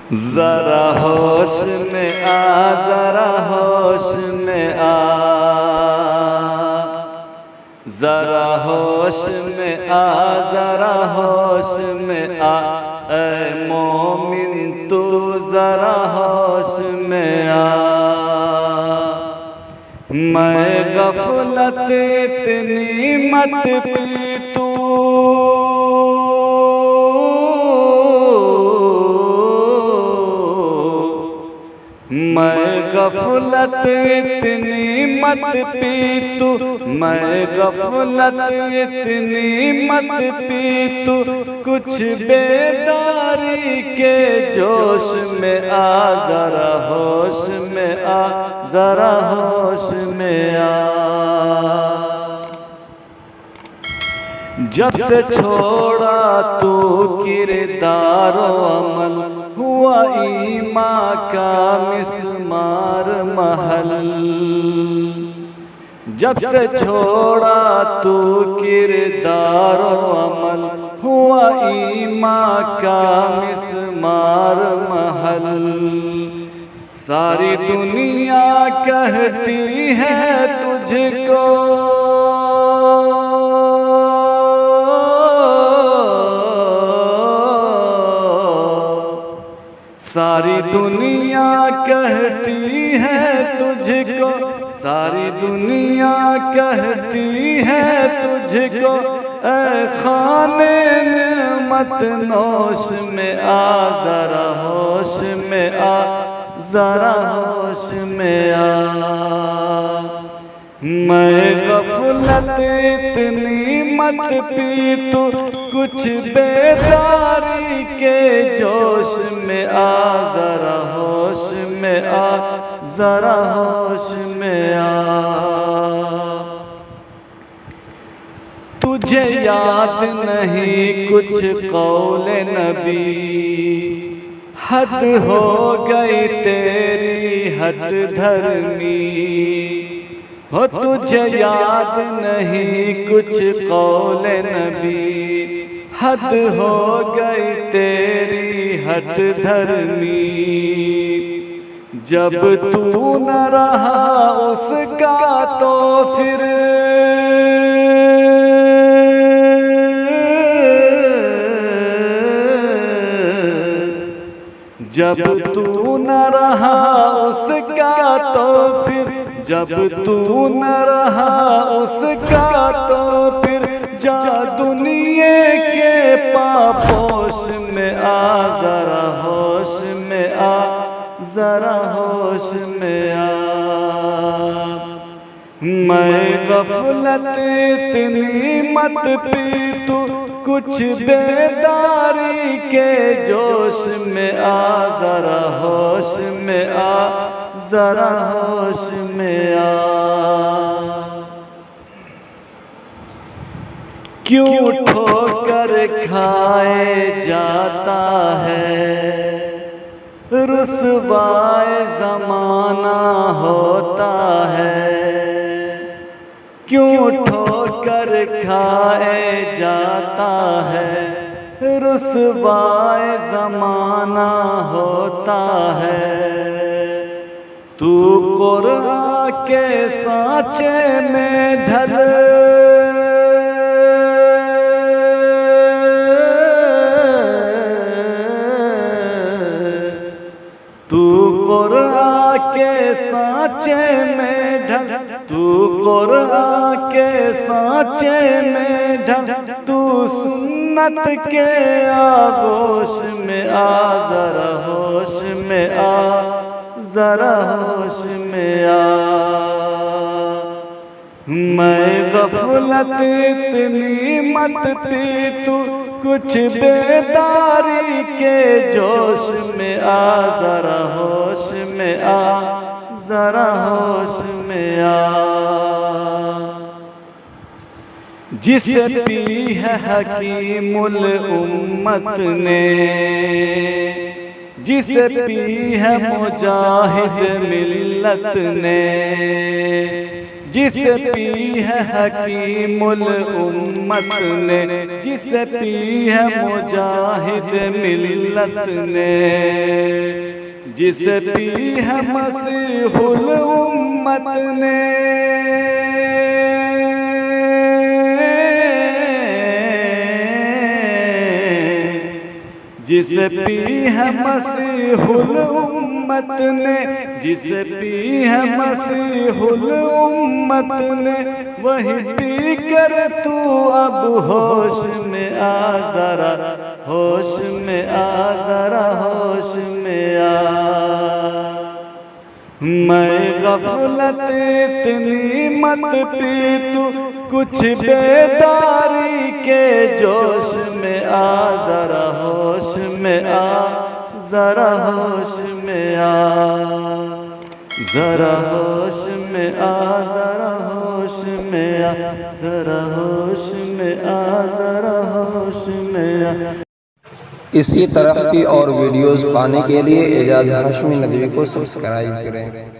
जरा होश में आ, जरा होश में आ, जरा होश में आ, जरा होश में आ, ऐ मोमिन तू जरा होश में आ। मैं गफलत इतनी मत पी तू, मैं गफलत इतनी मत पी तू, मैं गफलत इतनी मत पी तू, कुछ बेदारी के जोश में आ, जरा होश में आ, जरा होश में आ। जब से छोड़ा तू किरदारो अमल, हुआ ईमान का मिस्मार महल। जब से छोड़ा तू किरदारो अमल, हुआ ईमान का मिस्मार महल। सारी दुनिया कहती है तुझको, सारी दुनिया कहती है तुझको, सारी दुनिया कहती है तुझको, ऐ खाने नेमत नोश में आ, जरा होश में आ, जरा होश में आ। मैं गफलत इतनी मत पी तू, कुछ बेदारी के जोश में आ, जरा होश में आ, जरा होश में आ। तुझे याद नहीं कुछ कौले नबी, हद हो गई तेरी हद धर्मी। हो तुझे याद नहीं कुछ कौले नबी, हद हो गई तेरी हद धर्मी। जब तू न रहा उसका तो फिर, जब तू न रहा उसका तो फिर, जब तू न रहा उसका तो फिर, जा दुनिया के पापोश में आ, जरा होश में आ, जरा होश में आ। मैं गफलत इतनी मत पी तू, कुछ बेदारी के जोश में आ, जरा होश में आ, जरा होश में आ। क्यों ठोकर खाए जाता है, रुसवाए ज़माना होता है। क्यों ठोकर खाए जाता है, रुसवाए ज़माना होता है। तू कुरान के सांचे में ढल, तू कुरान के सांचे में ढल, तू कुरान के सांचे में ढल, तू सुन्नत के आगोश में आ, जरा होश में आ, जरा होश में आ। मैं गफलत इतनी मत पी तू, कुछ बेदारी के जोश में आ, जरा होश में आ, जरा होश में आ। जिसे पी है हकीमुल उम्मत ने, जिसे पी है मुजाहिद मिल्लत ने, जिसे पी है हकीमुल उम्मत ने, जिसे पी है मुजाहिद मिल्लत ने, जिसे पी है मसीहुल उम्मत ने, जिसे पी है मसीहुल उम्मत ने, जिसे पी है मसीहुल उम्मत ने, वही पी कर तू अब होश में आ जरा, होश में आ जरा, होश में आ। मैं गफलत इतनी मत पी तू, कुछ बेदारी के जोश में आ जरा, होश में आ जरा, होश में आ जरा, होश में आ जरा, होश में आ जरा, होश में आ जरा, होश में आ। इसी तरह की और वीडियोस पाने के लिए एजाज हाशमी नदवी को सब्सक्राइब करें।